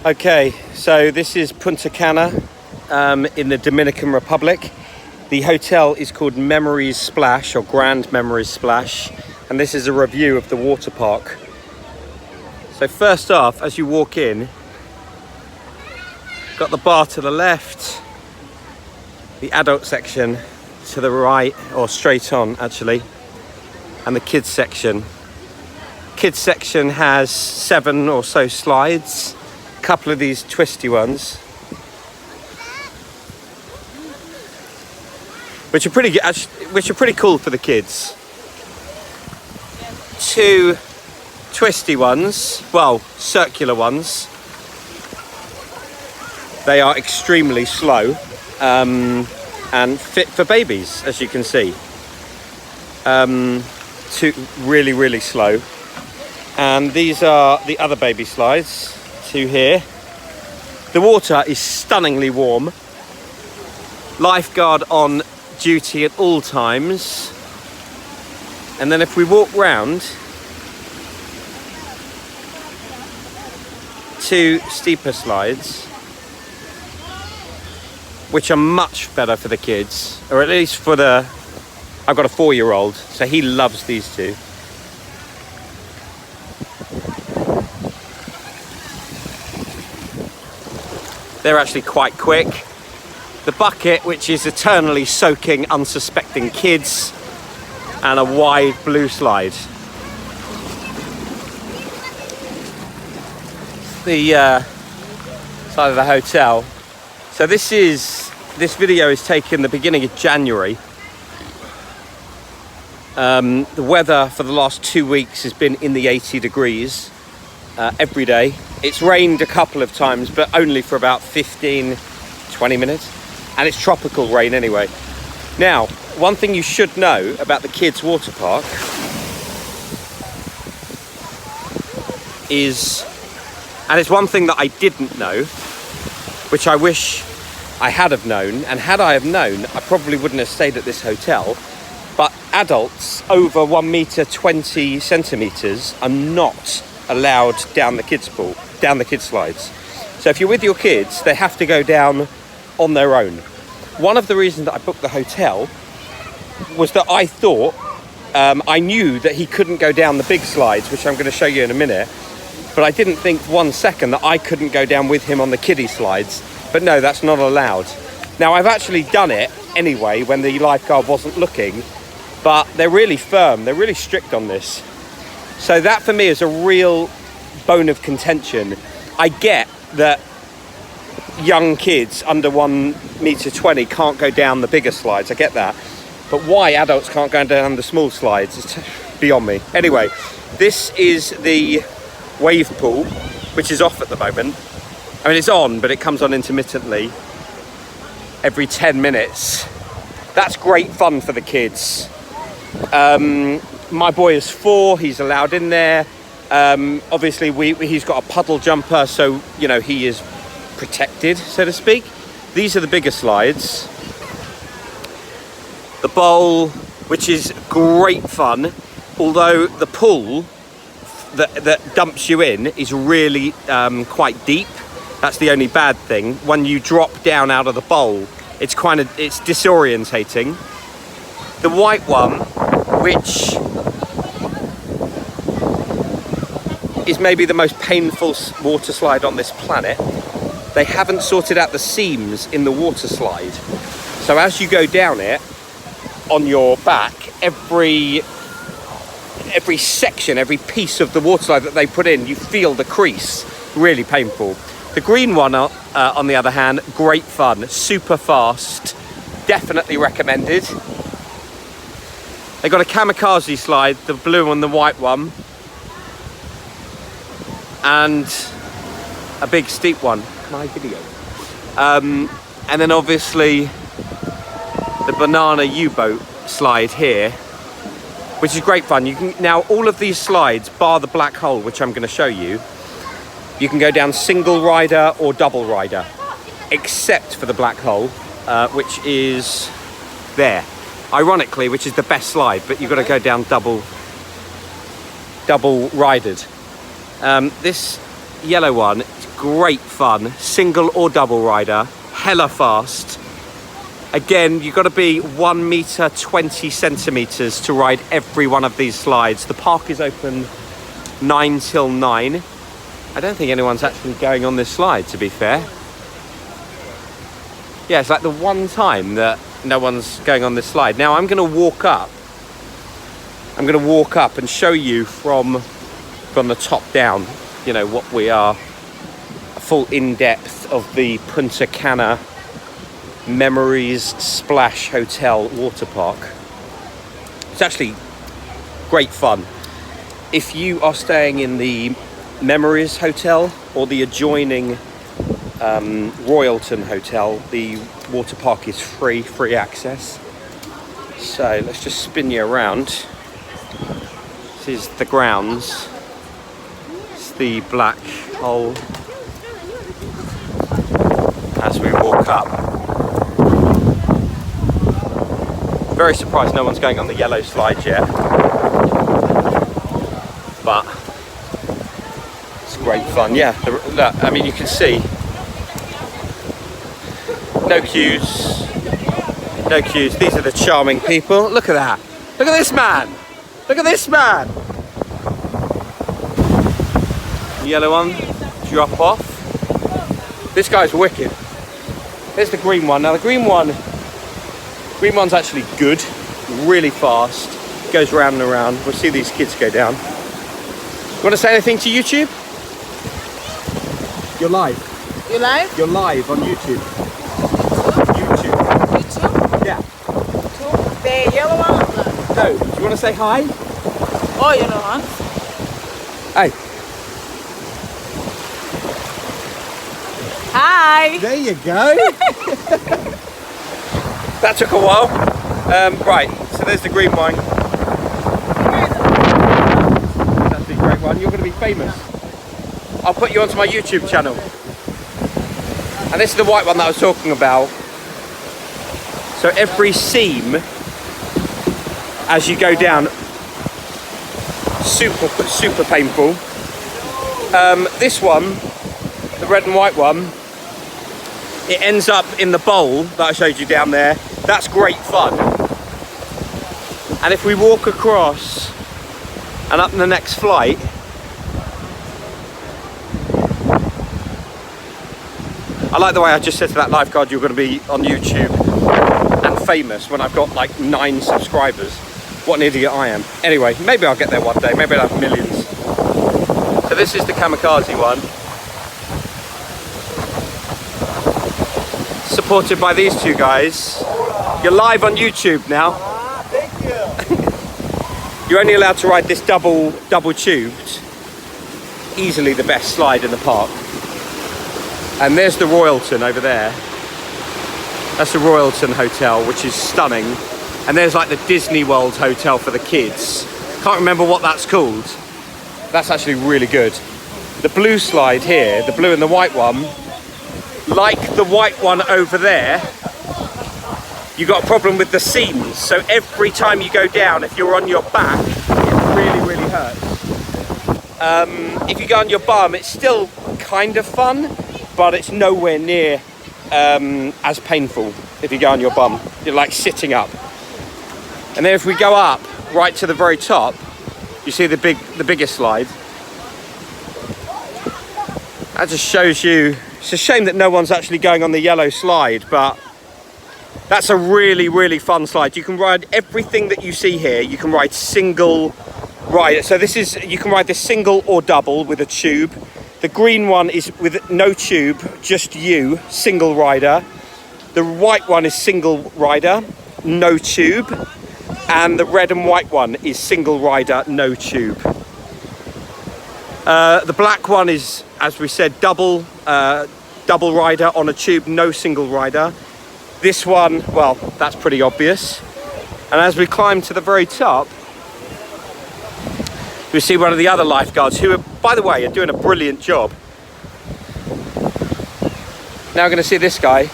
Okay, so this is Punta Cana in the Dominican Republic. The hotel is called Memories Splash, or Grand Memories Splash, and this is a review of the water park. So first off, as you walk in, got the bar to the left, the adult section to the right, or straight on actually, and the kids section. Kids section has 7 or so slides, a couple of these twisty ones, which are pretty cool for the kids. 2 twisty ones, well, circular ones. They are extremely slow and fit for babies, as you can see. 2 really slow. And these are the other baby slides, 2 here. The water is stunningly warm. Lifeguard on duty at all times. And then if we walk round, 2 steeper slides, which are much better for the kids, or at least for I've got a 4-year-old, so he loves these 2. They're actually quite quick. The bucket, which is eternally soaking unsuspecting kids, and a wide blue slide. The side of the hotel. So this video is taken the beginning of January. The weather for the last 2 weeks has been in the 80 degrees every day. It's rained a couple of times, but only for about 15-20 minutes. And it's tropical rain anyway. Now, one thing you should know about the kids' water park is, and it's one thing that I didn't know, which I wish I had have known, and had I have known, I probably wouldn't have stayed at this hotel, but adults over 1 meter 20 centimeters are not allowed down the kids pool, down the kids slides. So if you're with your kids, they have to go down on their own. One of the reasons that I booked the hotel was that I thought, I knew that he couldn't go down the big slides, which I'm going to show you in a minute, but I didn't think 1 second that I couldn't go down with him on the kiddie slides. But no, that's not allowed. Now, I've actually done it anyway when the lifeguard wasn't looking, but they're really firm, they're really strict on this. So that for me is a real bone of contention. I get that young kids under 1 meter 20 can't go down the bigger slides, I get that. But why adults can't go down the small slides is beyond me. Anyway, this is the wave pool, which is off at the moment. I mean, it's on, but it comes on intermittently every 10 minutes. That's great fun for the kids. My boy is 4, he's allowed in there. Obviously, he's got a puddle jumper, so, you know, he is protected, so to speak. These are the bigger slides. The bowl, which is great fun, although the pool that dumps you in is really quite deep. That's the only bad thing. When you drop down out of the bowl, it's disorientating. The white one, which is maybe the most painful water slide on this planet, they haven't sorted out the seams in the water slide. So as you go down it, on your back, every section, every piece of the water slide that they put in, you feel the crease. Really painful. The green one, on the other hand, great fun, super fast, definitely recommended. They got a kamikaze slide, the blue and the white one, and a big steep one. My video. And then obviously the banana U-boat slide here, which is great fun. You can now, all of these slides, bar the black hole, which I'm going to show you, you can go down single rider or double rider, except for the black hole, which is there. Ironically, which is the best slide, but you've got to go down double ridered. This yellow one, it's great fun. Single or double rider, hella fast. Again, you've got to be 1 meter 20 centimeters to ride every one of these slides. The park is open 9 till 9. I don't think anyone's actually going on this slide, to be fair. Yeah, it's like the one time that no one's going on this slide. Now I'm going to walk up. I'm going to walk up and show you from the top down, you know, what we are. A full in-depth of the Punta Cana Memories Splash Hotel water park. It's actually great fun. If you are staying in the Memories Hotel or the adjoining Royalton Hotel, the water park is free access. So let's just spin you around. This is the grounds. It's the black hole as we walk up. Very surprised no one's going on the yellow slide yet, but it's great fun. Yeah, look, I mean, you can see no queues. These are the charming people. Look at that. Look at this man. Look at this man. The yellow one, drop off. This guy's wicked. There's the green one. Now the green one's actually good, really fast, goes round and around. We'll see these kids go down. You want to say anything to YouTube? You're live. You live? You're live on YouTube. YouTube? Yeah. The yellow one or black? No, do you want to say hi? Oh, you know one. Hey. Hi. There you go. That took a while. Right, so there's the green one. That's the great one. You're going to be famous. I'll put you onto my YouTube channel. And this is the white one that I was talking about. So every seam, as you go down, super painful. This one, the red and white one, it ends up in the bowl that I showed you down there. That's great fun. And if we walk across and up the next flight, I like the way I just said to that lifeguard, you're going to be on YouTube and famous when I've got like 9 subscribers. What an idiot I am. Anyway, maybe I'll get there one day. Maybe I'll have millions. So this is the kamikaze one. Supported by these two guys. You're live on YouTube now. Thank you. You're only allowed to ride this double tubed. Easily the best slide in the park. And there's the Royalton over there. That's the Royalton Hotel, which is stunning. And there's like the Disney World Hotel for the kids. Can't remember what that's called. That's actually really good. The blue slide here, the blue and the white one, like the white one over there, you got a problem with the seams. So every time you go down, if you're on your back, it really hurts. If you go on your bum, it's still kind of fun, but it's nowhere near as painful if you go on your bum. You're like sitting up. And then if we go up right to the very top, you see the biggest slide. That just shows you. It's a shame that no one's actually going on the yellow slide, but that's a really fun slide. You can ride everything that you see here. You can ride single rider. So this is, you can ride this single or double with a tube. The green one is with no tube, just you, single rider. The white one is single rider, no tube. And the red and white one is single rider, no tube. The black one is, as we said, double rider on a tube, no single rider. This one, well, that's pretty obvious. And as we climb to the very top, we see one of the other lifeguards who, by the way, are doing a brilliant job. Now we're going to see this guy,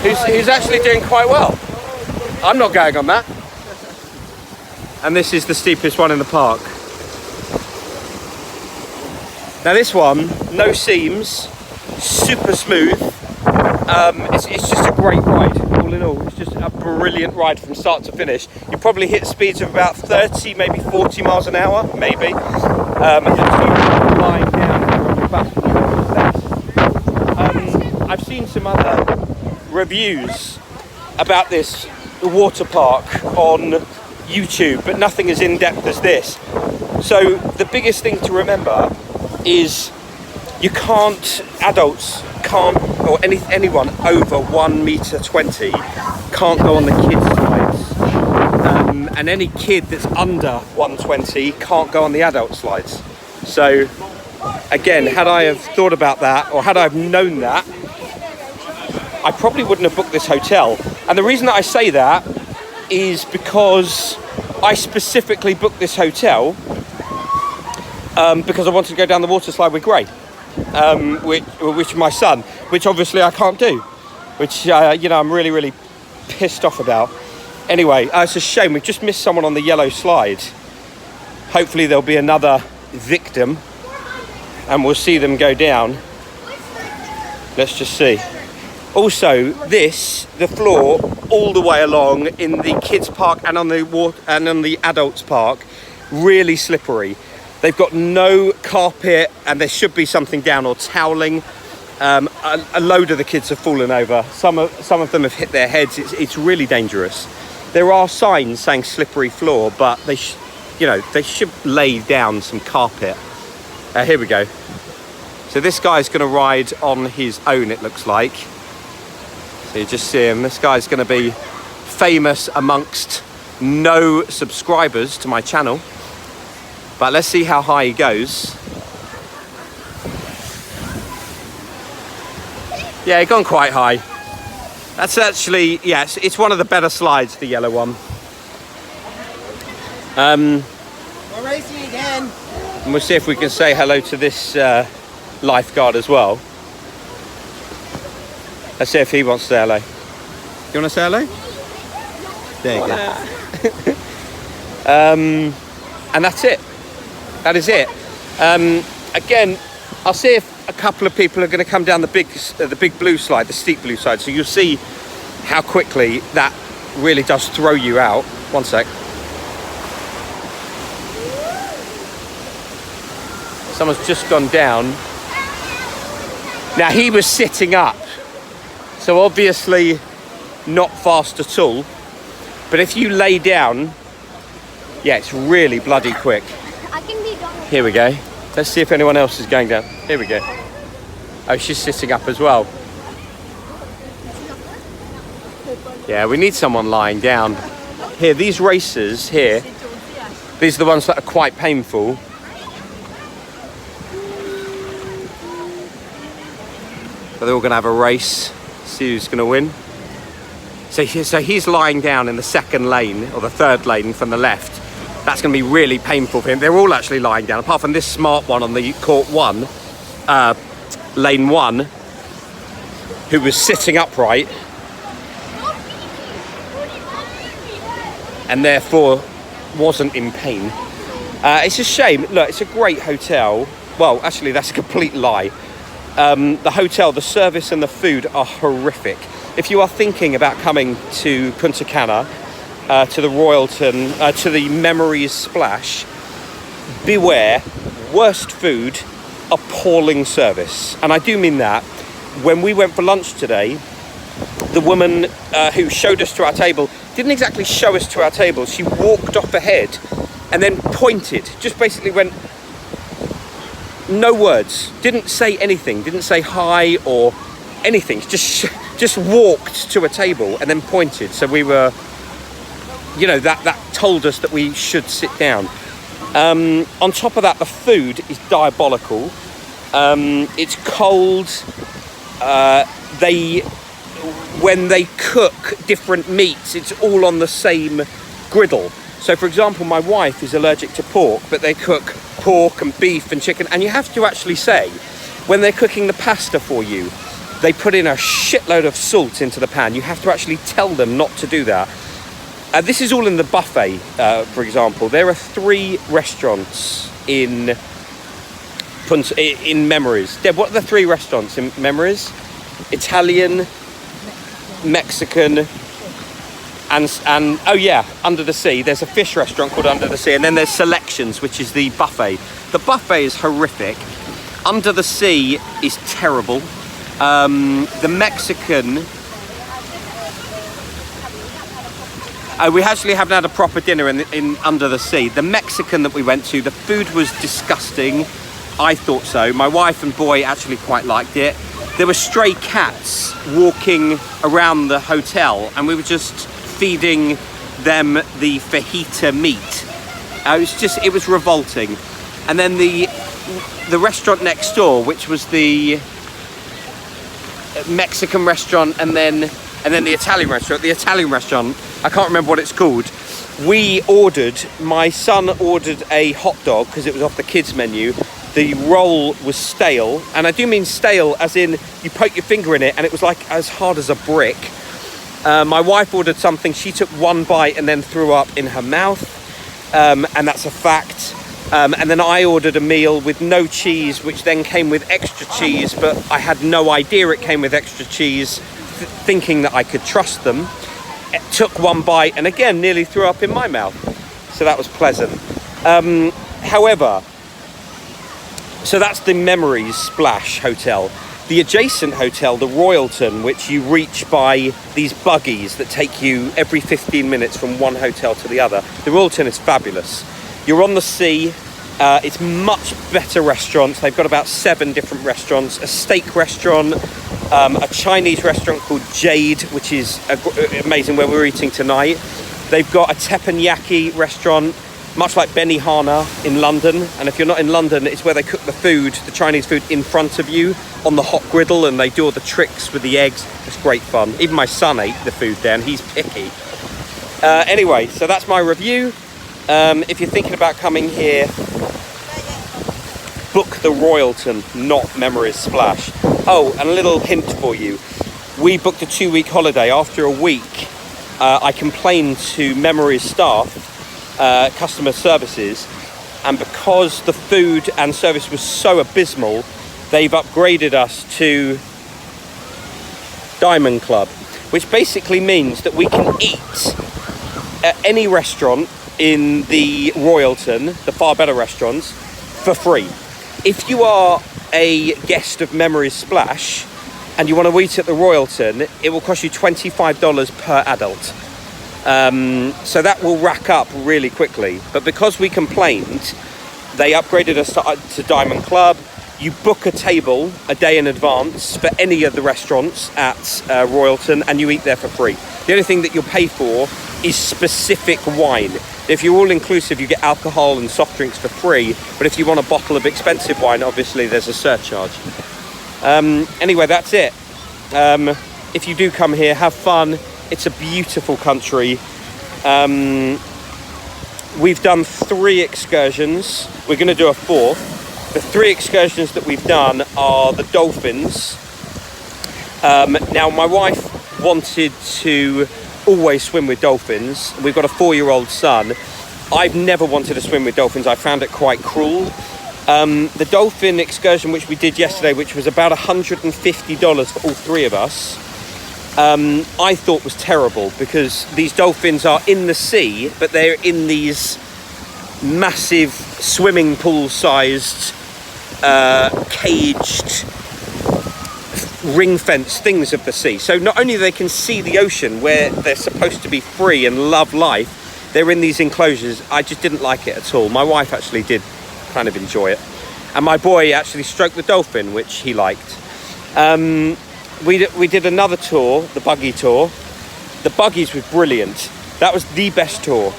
who's actually doing quite well. I'm not going on that. And this is the steepest one in the park. Now this one, no seams, super smooth. It's just a great ride, all in all. It's just a brilliant ride from start to finish. You probably hit speeds of about 30, maybe 40 miles an hour, maybe. And you lying down on your back. I've seen some other reviews about this water park on YouTube, but nothing as in-depth as this. So the biggest thing to remember is adults can't, or anyone over 1.20 meters can't go on the kids' slides. And any kid that's under 120 can't go on the adult slides. So again, had I have thought about that, or had I have known that, I probably wouldn't have booked this hotel. And the reason that I say that is because I specifically booked this hotel because I wanted to go down the water slide with Gray, which my son, which obviously I can't do, which I'm really, really pissed off about. Anyway, it's a shame. We've just missed someone on the yellow slide. Hopefully there'll be another victim and we'll see them go down. Let's just see. Also, the floor all the way along in the kids park and on the adults park, really slippery. They've got no carpet and there should be something down, or toweling. A load of the kids have fallen over. Some of them have hit their heads. It's really dangerous. There are signs saying slippery floor, but they should lay down some carpet. Here we go. So this guy's going to ride on his own, it looks like. So you just see him. This guy's going to be famous amongst no subscribers to my channel. But let's see how high he goes. Yeah, he's gone quite high. That's actually, yes, it's one of the better slides, the yellow one. We're racing again. And we'll see if we can say hello to this lifeguard as well. Let's see if he wants to say hello. You want to say hello? There you go. And that's it. That is it. Again, I'll see if a couple of people are going to come down the big blue slide, the steep blue slide. So you'll see how quickly that really does throw you out. One sec. Someone's just gone down. Now he was sitting up, so obviously not fast at all. But if you lay down, yeah, it's really bloody quick. Here we go. Let's see if anyone else is going down. Here we go. Oh, she's sitting up as well. Yeah, we need someone lying down. Here, these races here, these are the ones that are quite painful. So they're all going to have a race, see who's going to win. So he's lying down in the second lane, or the third lane from the left. That's going to be really painful for him. They're all actually lying down, apart from this smart one on the court one, lane one, who was sitting upright and therefore wasn't in pain. It's a shame. Look, it's a great hotel. Well, actually, that's a complete lie. The hotel, the service and the food are horrific. If you are thinking about coming to Punta Cana, to the Royalton, to the Memories Splash, beware, worst food, appalling service. And I do mean that. When we went for lunch today, the woman who showed us to our table didn't exactly show us to our table. She walked off ahead and then pointed, just basically went, no words, didn't say anything, didn't say hi or anything, just walked to a table and then pointed. So we were, that told us that we should sit down. On top of that, the food is diabolical. It's cold. When they cook different meats, it's all on the same griddle. So, for example, my wife is allergic to pork, but they cook pork and beef and chicken. And you have to actually say, when they're cooking the pasta for you, they put in a shitload of salt into the pan. You have to actually tell them not to do that. This is all in the buffet, for example. There are 3 restaurants in in Memories. Deb, what are the 3 restaurants in Memories? Italian, Mexican, and oh yeah, Under the Sea. There's a fish restaurant called Under the Sea, and then there's Selections, which is the buffet. The buffet is horrific. Under the Sea is terrible. The Mexican, we actually haven't had a proper dinner in Under the Sea. The Mexican that we went to, the food was disgusting. I thought so. My wife and boy actually quite liked it. There were stray cats walking around the hotel, and we were just feeding them the fajita meat. It was revolting. And then the restaurant next door, which was the Mexican restaurant, and then the Italian restaurant. The Italian restaurant, I can't remember what it's called. My son ordered a hot dog because it was off the kids menu. The roll was stale, and I do mean stale as in you poke your finger in it and it was like as hard as a brick. My wife ordered something, she took 1 bite and then threw up in her mouth, and that's a fact. And then I ordered a meal with no cheese, which then came with extra cheese, but I had no idea it came with extra cheese, thinking that I could trust them. It took 1 bite and again nearly threw up in my mouth. So that was pleasant. However, so that's the Memories Splash Hotel. The adjacent hotel, the Royalton, which you reach by these buggies that take you every 15 minutes from one hotel to the other. The Royalton is fabulous. You're on the sea. It's much better restaurants. They've got about 7 different restaurants. A steak restaurant, a Chinese restaurant called Jade, which is amazing, where we're eating tonight. They've got a teppanyaki restaurant, much like Benihana in London. And if you're not in London, it's where they cook the food, the Chinese food, in front of you on the hot griddle, and they do all the tricks with the eggs. It's great fun. Even my son ate the food there, and he's picky. Anyway, so that's my review. If you're thinking about coming here, book the Royalton, not Memories Splash. Oh, and a little hint for you. We booked a 2-week holiday. After a week, I complained to Memories staff, customer services, and because the food and service was so abysmal, they've upgraded us to Diamond Club, which basically means that we can eat at any restaurant in the Royalton, the far better restaurants, for free. If you are a guest of Memories Splash and you want to eat at the Royalton, it will cost you $25 per adult. So that will rack up really quickly. But because we complained, they upgraded us to Diamond Club. You book a table a day in advance for any of the restaurants at Royalton, and you eat there for free. The only thing that you'll pay for is specific wine. If you're all-inclusive, you get alcohol and soft drinks for free. But if you want a bottle of expensive wine, obviously there's a surcharge. Anyway, that's it. If you do come here, have fun. It's a beautiful country. We've done 3 excursions. We're going to do a 4th. The 3 excursions that we've done are the dolphins. Now, my wife wanted to always swim with dolphins. We've got a 4-year-old son. I've never wanted to swim with dolphins. I found it quite cruel. The dolphin excursion, which we did yesterday, which was about $150 for all 3 of us, I thought was terrible, because these dolphins are in the sea, but they're in these massive swimming pool sized caged ring fence things of the sea. So not only they can see the ocean where they're supposed to be free and love life, they're in these enclosures. I just didn't like it at all. My wife actually did kind of enjoy it, and my boy actually stroked the dolphin, which he liked. We did another tour, the buggy tour. The buggies was brilliant. That was the best tour.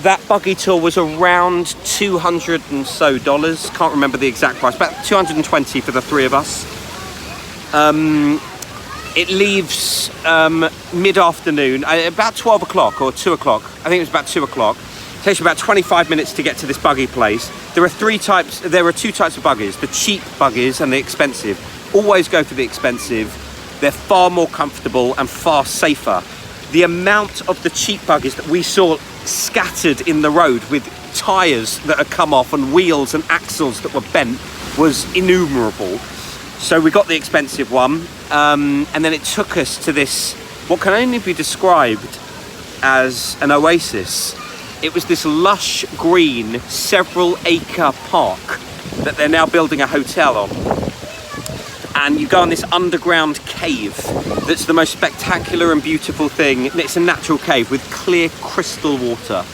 That buggy tour was around $200 and so. Can't remember the exact price, about $220 for the 3 of us. It leaves mid-afternoon, about 12 o'clock or 2 o'clock. I think it was about 2 o'clock. It takes you about 25 minutes to get to this buggy place. There are 2 types of buggies, the cheap buggies and the expensive. Always go for the expensive. They're far more comfortable and far safer. the amount of the cheap buggies that we saw scattered in the road with tyres that had come off and wheels and axles that were bent was innumerable. So we got the expensive one, and then it took us to this, what can only be described as an oasis. It was this lush green, several acre park that they're now building a hotel on. And you go on this underground cave that's the most spectacular and beautiful thing. It's a natural cave with clear crystal water.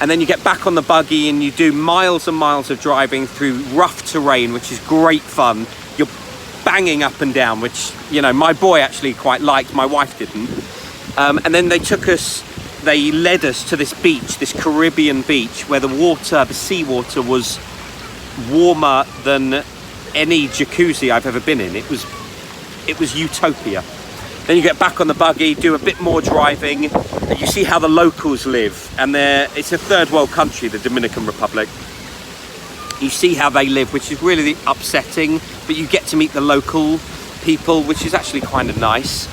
And then you get back on the buggy and you do miles and miles of driving through rough terrain, which is great fun. You're banging up and down, which, you know, my boy actually quite liked, my wife didn't. And then they led us to this beach, this Caribbean beach, where the seawater was warmer than any jacuzzi I've ever been in. It was utopia. Then you get back on the buggy, do a bit more driving, and you see how the locals live. And it's a third world country, the Dominican Republic. You see how they live, which is really upsetting, but you get to meet the local people, which is actually kind of nice.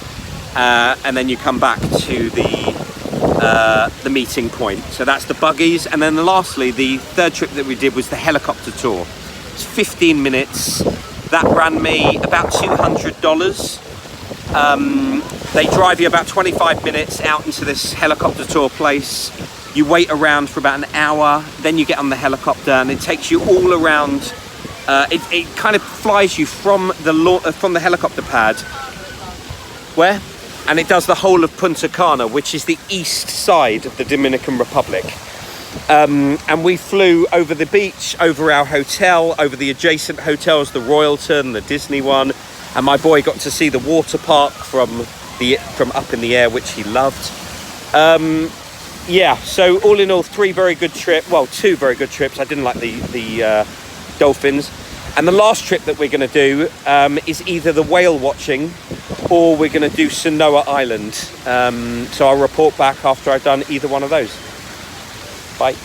And then you come back to the meeting point. So that's the buggies. And then lastly, the third trip that we did was the helicopter tour. It's 15 minutes. That ran me about $200. They drive you about 25 minutes out into this helicopter tour place. You wait around for about an hour, then you get on the helicopter and it takes you all around. It kind of flies you from the helicopter pad. Where? And it does the whole of Punta Cana, which is the east side of the Dominican Republic. And we flew over the beach, over our hotel, over the adjacent hotels, the Royalton, the Disney one, and my boy got to see the water park from up in the air, which he loved. Yeah, so all in all, two very good trips. I didn't like the dolphins. And the last trip that we're going to do is either the whale watching or we're going to do Sanoa Island. So I'll report back after I've done either one of those. Bye.